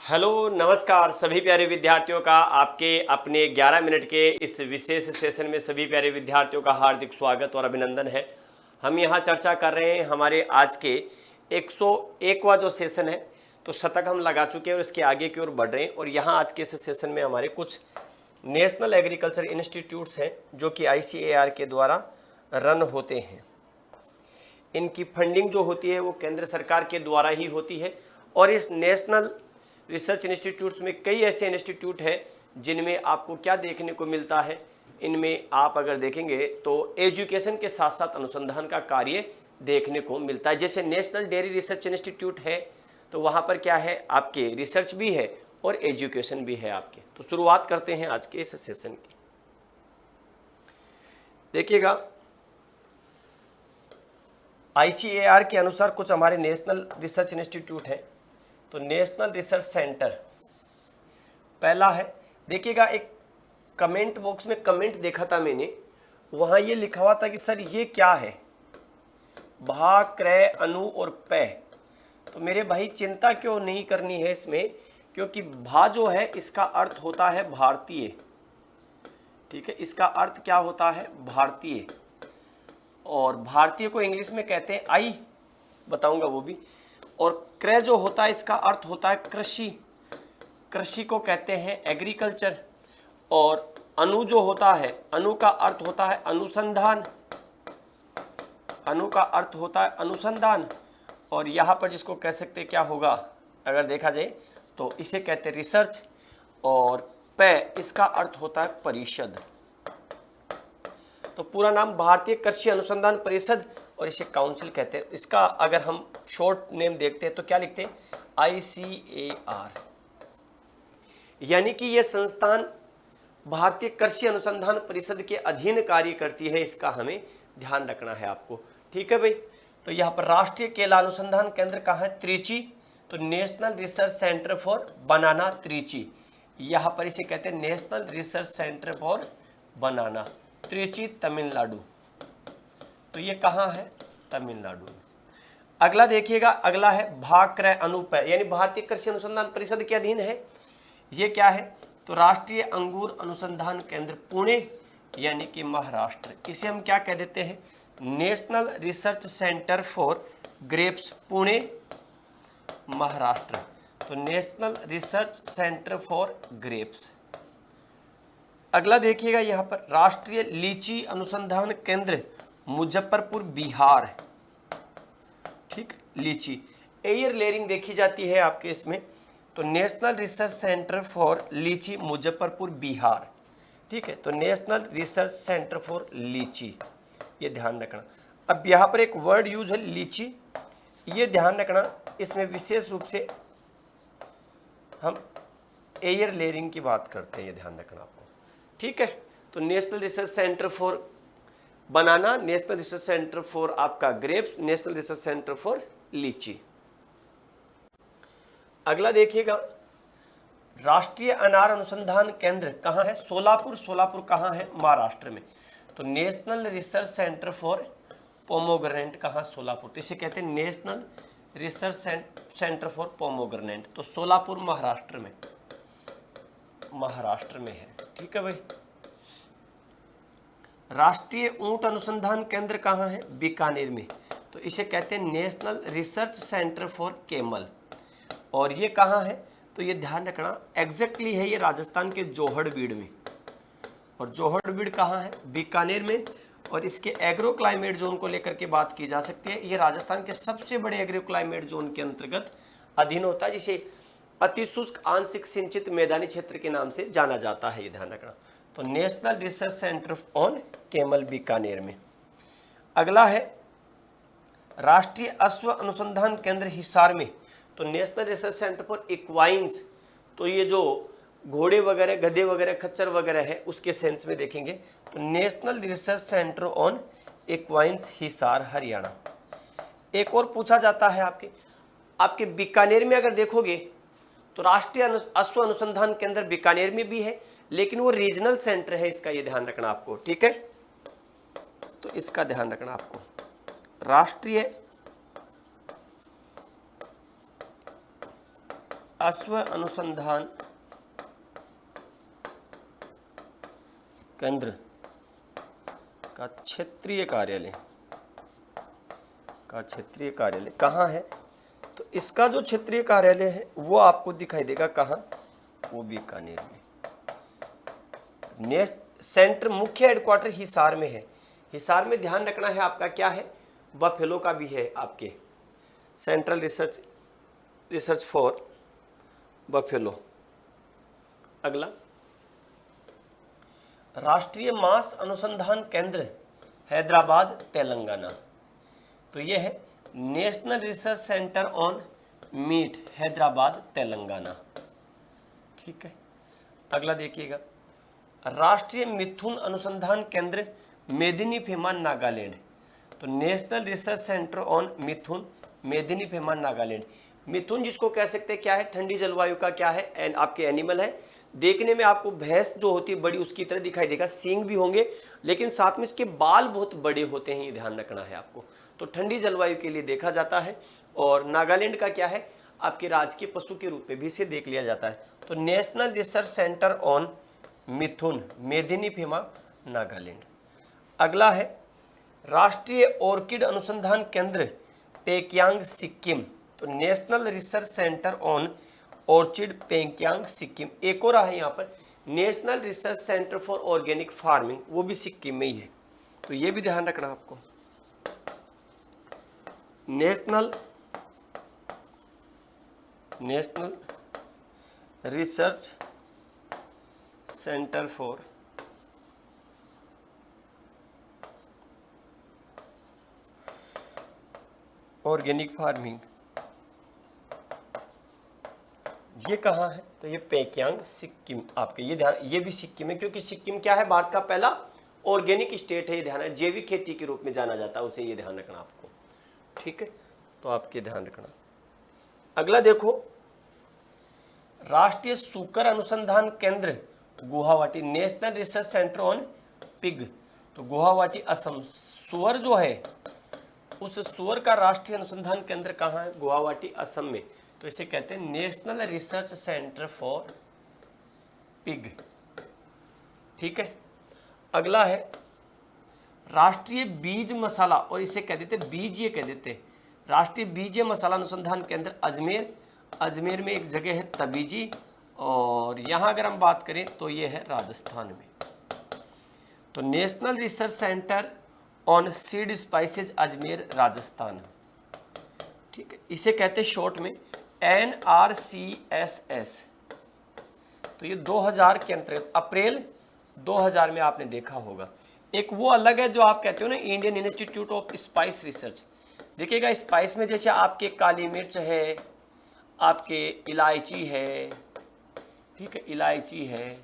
Hello नमस्कार सभी प्यारे विद्यार्थियों का आपके अपने 11 मिनट के इस विशेष सेशन में सभी प्यारे विद्यार्थियों का हार्दिक स्वागत और अभिनंदन है। हम यहाँ चर्चा कर रहे हैं हमारे आज के 101वां जो सेशन है, तो शतक हम लगा चुके हैं और इसके आगे की ओर बढ़ रहे हैं। और यहाँ आज के इस सेशन में हमारे कुछ नेशनल एग्रीकल्चर इंस्टीट्यूट्स हैं जो कि ICAR के द्वारा रन होते हैं। इनकी फंडिंग जो होती है वो केंद्र सरकार के द्वारा ही होती है। और इस नेशनल रिसर्च इंस्टीट्यूट्स में कई ऐसे इंस्टीट्यूट हैं जिनमें आपको क्या देखने को मिलता है, इनमें आप अगर देखेंगे तो एजुकेशन के साथ साथ अनुसंधान का कार्य देखने को मिलता है। जैसे नेशनल डेयरी रिसर्च इंस्टीट्यूट है तो वहाँ पर क्या है, आपके रिसर्च भी है और एजुकेशन भी है आपके। तो शुरुआत करते हैं आज के इस सेशन की। देखिएगा ICAR के अनुसार कुछ हमारे नेशनल रिसर्च इंस्टीट्यूट है। तो नेशनल रिसर्च सेंटर पहला है। देखिएगा एक कमेंट बॉक्स में कमेंट देखा था मैंने, वहाँ ये लिखा हुआ था कि सर ये क्या है, भा क्रय अनु और पै। तो मेरे भाई चिंता क्यों नहीं करनी है इसमें, क्योंकि भा जो है इसका अर्थ होता है भारतीय। ठीक है, इसका अर्थ क्या होता है, भारतीय। और भारतीय को इंग्लिश में कहते हैं आई, बताऊंगा वो भी। और क्रय जो होता है इसका अर्थ होता है कृषि, कृषि को कहते हैं एग्रीकल्चर। और अनु जो होता है, अनु का अर्थ होता है अनुसंधान, अनु का अर्थ होता है अनुसंधान। और यहाँ पर जिसको कह सकते हैं क्या होगा, अगर देखा जाए तो इसे कहते हैं रिसर्च। और पै इसका अर्थ होता है परिषद। तो पूरा नाम भारतीय कृषि अनुसंधान परिषद और इसे काउंसिल कहते हैं। इसका अगर हम शॉर्ट नेम देखते हैं तो क्या लिखते हैं, ICAR। यानी कि यह संस्थान भारतीय कृषि अनुसंधान परिषद के अधीन कार्य करती है, इसका हमें ध्यान रखना है आपको। ठीक है भाई। तो यहाँ पर राष्ट्रीय केला अनुसंधान केंद्र कहाँ है, त्रिची। तो नेशनल रिसर्च सेंटर फॉर बनाना त्रिची, यहाँ पर इसे कहते हैं नेशनल रिसर्च सेंटर फॉर बनाना, त्रिची तमिलनाडु। तो ये कहाँ है, तमिलनाडु। अगला देखिएगा, अगला है भा क्रय अनु पै, यानी भारतीय कृषि अनुसंधान परिषद के अधीन है। ये क्या है, तो राष्ट्रीय अंगूर अनुसंधान केंद्र पुणे, यानी कि महाराष्ट्र। इसे हम क्या कह देते हैं, national research centre for grapes Pune, Maharashtra. तो national research centre for grapes. अगला देखिएगा यहाँ पर राष्ट्रीय लीची अनुसंधान केंद्र मुजफ्फरपुर बिहार। ठीक, लीची एयर लेयरिंग देखी जाती है आपके इसमें। तो नेशनल रिसर्च सेंटर फॉर लीची मुजफ्फरपुर बिहार। ठीक है, तो नेशनल रिसर्च सेंटर फॉर लीची, ये ध्यान रखना। अब यहाँ पर एक वर्ड यूज है लीची, ये ध्यान रखना, इसमें विशेष रूप से हम एयर लेयरिंग की बात करते हैं, ये ध्यान रखना आपको। ठीक है, तो national research centre for banana, national research centre for आपका grapes, national research centre for litchi. अगला देखिएगा राष्ट्रीय अनार अनुसंधान केंद्र कहाँ है, सोलापुर। सोलापुर कहाँ है, महाराष्ट्र में। तो national research centre for pomegranate कहाँ, सोलापुर। तो इसे कहते हैं national research centre for pomegranate. तो सोलापुर महाराष्ट्र में, महाराष्ट्र में है। ठीक है भाई। राष्ट्रीय ऊंट अनुसंधान केंद्र कहाँ है, बीकानेर में। तो इसे कहते हैं national research centre for camel. और ये कहाँ है, तो ये ध्यान रखना एग्जैक्टली है ये राजस्थान के जोहड़बीड़ में। और जोहड़बीड़ कहाँ है, बीकानेर में। और इसके एग्रो क्लाइमेट जोन को लेकर के बात की जा सकती है। ये राजस्थान के सबसे बड़े एग्रो क्लाइमेट जोन के अंतर्गत अधीन होता है, जिसे अतिशुष्क आंशिक सिंचित मैदानी क्षेत्र के नाम से जाना जाता है, ये ध्यान रखना। तो national research centre on camel, Bikaner में। अगला है राष्ट्रीय अश्व अनुसंधान केंद्र हिसार में। तो नेशनल रिसर्च सेंटर फॉर इक्वाइंस, तो ये जो घोड़े वगैरह, गधे वगैरह, खच्चर वगैरह है उसके सेंस में देखेंगे। तो national research centre on equines Hisar, Haryana. एक और पूछा जाता है आपके बीकानेर में अगर देखोगे तो राष्ट्रीय अश्व अनुसंधान केंद्र बीकानेर में भी है, लेकिन वो रीजनल सेंटर है इसका, ये ध्यान रखना आपको। ठीक है, तो इसका ध्यान रखना आपको। राष्ट्रीय अश्व अनुसंधान केंद्र का क्षेत्रीय कार्यालय कहाँ है? तो इसका जो क्षेत्रीय कार्यालय है वो आपको दिखाई देगा कहाँ? वो बीकानेर में। सेंटर मुख्य हेडक्वार्टर हिसार में है। हिसार में ध्यान रखना है आपका क्या है? बफेलो का भी है आपके, सेंट्रल रिसर्च फॉर बफेलो। अगला, राष्ट्रीय मांस अनुसंधान केंद्र हैदराबाद तेलंगाना। तो ये है National research centre on Meat Hyderabad Telangana. ठीक है। अगला देखिएगा, राष्ट्रीय मिथुन अनुसंधान केंद्र मेदिनीपेमा नागालैंड। तो national research centre on mithun Medziphema Nagaland. मिथुन जिसको कह सकते हैं क्या है? ठंडी जलवायु का क्या है? आपके एनिमल है। देखने में आपको भैंस जो होती है बड़ी उसकी तरह दिखाई देगा, सींग भी होंगे, लेकिन साथ में इसके बाल बहुत बड़े होते हैं, ये ध्यान रखना है आपको। तो ठंडी जलवायु के लिए देखा जाता है। और नागालैंड का क्या है? आपके राजकीय पशु के रूप में भी इसे देख लिया जाता है। तो national research centre on mithun Medziphema Nagaland. अगला है राष्ट्रीय ऑर्किड अनुसंधान केंद्र पेक्यांग सिक्किम। तो national research centre on orchid Pakyong Sikkim. एक और है यहाँ पर national research centre for organic farming, वो भी सिक्किम में ही है। तो ये भी ध्यान रखना आपको। National research centre for organic farming, ये कहाँ है? तो ये पेक्यांग सिक्किम आपके, ये ध्यान, ये भी सिक्किम है, क्योंकि सिक्किम क्या है? भारत का पहला ऑर्गेनिक स्टेट है, ये ध्यान है। जैविक खेती के रूप में जाना जाता है उसे, ये ध्यान रखना आपको। ठीक है, तो आपके ध्यान रखना। अगला देखो, राष्ट्रीय सूकर अनुसंधान केंद्र Guwahati, national research centre on pig. तो गुवाहाटी असम। सुअर जो है उस सुअर का राष्ट्रीय अनुसंधान केंद्र कहाँ है? गुवाहाटी असम में। तो इसे कहते हैं national research centre for pig. ठीक है। अगला है राष्ट्रीय बीज मसाला, और इसे कह देते बीज, ये कह देते राष्ट्रीय बीज मसाला अनुसंधान केंद्र अजमेर। अजमेर में एक जगह है तबीजी, और यहाँ अगर हम बात करें तो ये है राजस्थान में। तो national research centre on seed spices Ajmer Rajasthan. ठीक है, इसे कहते हैं शॉर्ट में NRCSS। तो ये 2000 के अंतर्गत अप्रैल 2000 में आपने देखा होगा। एक वो अलग है जो आप कहते हो ना, Indian institute of spice research. देखिएगा, स्पाइस में जैसे आपके काली मिर्च है, आपके इलायची है, ठीक है, इलायची है,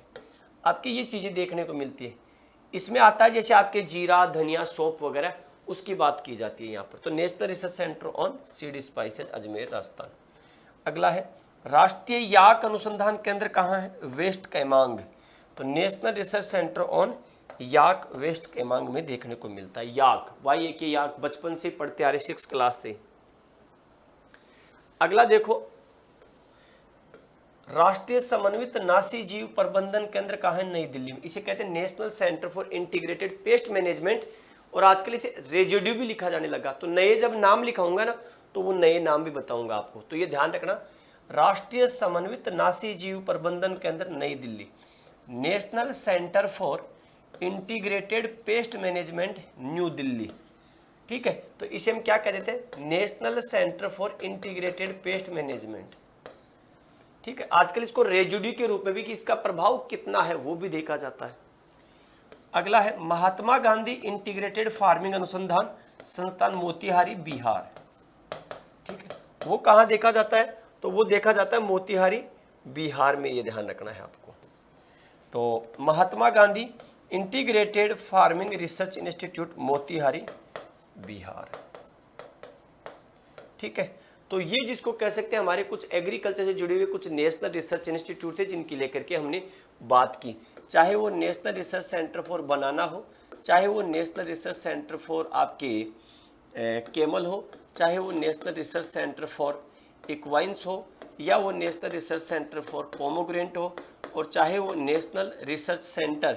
आपकी ये चीज़ें देखने को मिलती है। इसमें आता है जैसे आपके जीरा, धनिया, सौंफ वगैरह, उसकी बात की जाती है यहाँ पर। तो national research centre on seed spices Ajmer Rajasthan. अगला है राष्ट्रीय याक अनुसंधान केंद्र कहाँ है? वेस्ट कैमांग। तो national research centre on yak west Kameng में देखने को मिलता है। याक, वाई के याक, बचपन से पढ़ते आ रहे 6 क्लास से। अगला देखो, राष्ट्रीय समन्वित नासी जीव प्रबंधन केंद्र कहाँ है? नई दिल्ली में। इसे कहते हैं national centre for integrated pest management, और आजकल इसे रेजिड्यू भी लिखा जाने लगा। तो नए जब नाम लिखाऊंगा ना तो वो नए नाम भी बताऊंगा आपको, तो ये ध्यान रखना। राष्ट्रीय समन्वित नासी जीव प्रबंधन केंद्र नई Delhi, national centre for integrated pest management new Delhi. ठीक है, तो इसे हम क्या कह देते हैं? National centre for integrated pest management. ठीक है, आजकल इसको रेजिड्यू के रूप में भी, कि इसका प्रभाव कितना है वो भी देखा जाता है। अगला है महात्मा गांधी इंटीग्रेटेड फार्मिंग अनुसंधान संस्थान मोतिहारी बिहार। ठीक है, वो कहाँ देखा जाता है? तो वो देखा जाता है मोतिहारी बिहार में, ये ध्यान रखना है आपको। तो Mahatma Gandhi integrated farming research institute Motihari Bihar. ठीक है, तो ये जिसको कह सकते हैं हमारे कुछ एग्रीकल्चर से जुड़े हुए कुछ नेशनल रिसर्च इंस्टीट्यूट थे जिनकी लेकर के हमने बात की। चाहे वो नेशनल रिसर्च सेंटर फॉर बनाना हो, चाहे वो नेशनल रिसर्च सेंटर फॉर आपके केमल हो, चाहे वो नेशनल रिसर्च सेंटर फॉर इक्वाइंस हो, या वो national research centre for pomegranate हो, और चाहे वो नेशनल रिसर्च सेंटर,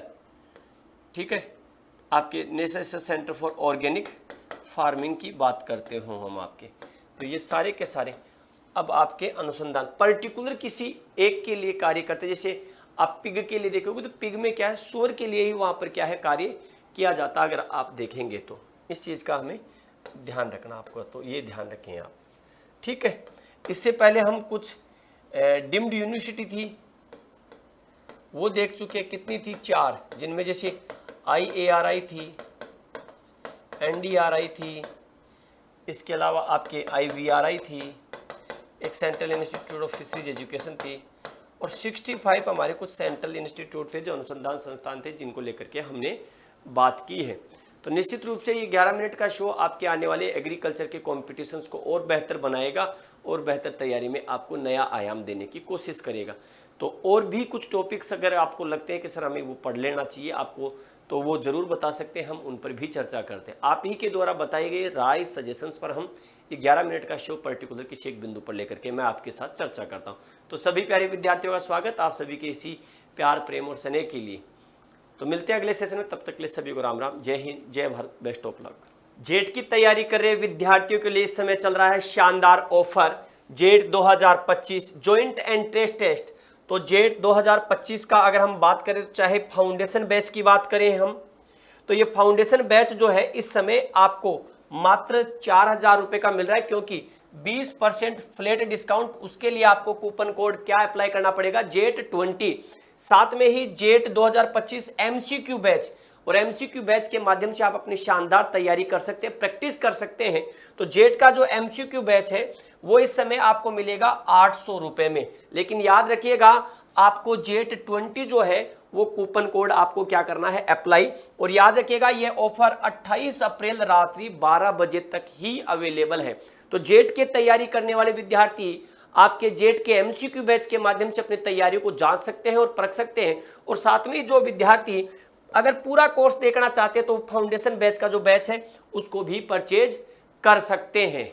ठीक है, आपके national research centre for organic farming की बात करते हो हम आपके, तो ये सारे के सारे अब आपके अनुसंधान पर्टिकुलर किसी एक के लिए कार्य करते हैं। जैसे आप पिग के लिए देखोगे तो पिग में क्या है, सूअर के लिए ही वहाँ पर क्या है कार्य किया जाता है, अगर आप देखेंगे तो इस चीज़ का हमें ध्यान रखना आपको, तो ये ध्यान रखें आप, ठीक है। इससे पहले हम कुछ डिम्ड यूनिवर्सिटी थी वो देख चुके हैं, कितनी थी, 4, जिनमें जैसे IARI थी, NDRI थी, इसके अलावा आपके IVRI थी, एक central institute of fisheries education थी, और 65 हमारे कुछ सेंट्रल इंस्टीट्यूट थे जो अनुसंधान संस्थान थे जिनको लेकर के हमने बात की है। तो निश्चित रूप से ये 11 मिनट का शो आपके आने वाले एग्रीकल्चर के कॉम्पिटिशन्स को और बेहतर बनाएगा और बेहतर तैयारी में आपको नया आयाम देने की कोशिश करेगा। तो और भी कुछ टॉपिक्स अगर आपको लगते हैं कि सर हमें वो पढ़ लेना चाहिए आपको, तो वो ज़रूर बता सकते हैं, हम उन पर भी चर्चा करते हैं। आप ही के द्वारा बताए गए राय सजेशंस पर हम 11 मिनट का शो पर्टिकुलर किसी एक बिंदु पर लेकर के मैं आपके साथ चर्चा करता हूं। तो सभी प्यारे विद्यार्थियों का स्वागत आप सभी के इसी प्यार प्रेम और स्नेह के लिए। तो मिलते हैं अगले सेशन में, तब तक के लिए सभी को राम राम, जय हिंद, जय Bharat, best of luck. Jet की तैयारी कर रहे विद्यार्थियों के लिए इस समय चल रहा है शानदार offer, JET 2025 joint entrance test. तो जेट 2025 का अगर हम बात करें तो चाहे फाउंडेशन बैच की बात करें हम, तो ये फाउंडेशन बैच जो है इस समय आपको मात्र 4,000 रुपए का मिल रहा है, क्योंकि 20% फ्लैट डिस्काउंट, उसके लिए आपको कूपन कोड क्या अप्लाई करना पड़ेगा, जेट 20। साथ में ही जेट 2025 MCQ बैच, और MCQ बैच के माध्यम से आप अपनी शानदार तैयारी कर सकते हैं, प्रैक्टिस कर सकते हैं। तो जेट का जो MCQ बैच है वो इस समय आपको मिलेगा 800 रुपए में, लेकिन याद रखिएगा आपको जेट 20 जो है वो कूपन कोड आपको क्या करना है, अप्लाई। और याद रखिएगा ये ऑफर 28 अप्रैल रात्रि 12 बजे तक ही अवेलेबल है। तो जेट के तैयारी करने वाले विद्यार्थी आपके जेट के MCQ बैच के माध्यम से अपनी तैयारियों को जांच सकते हैं और परख सकते हैं। और साथ में जो विद्यार्थी अगर पूरा कोर्स देखना चाहते हैं तो फाउंडेशन बैच का जो बैच है उसको भी परचेज कर सकते हैं।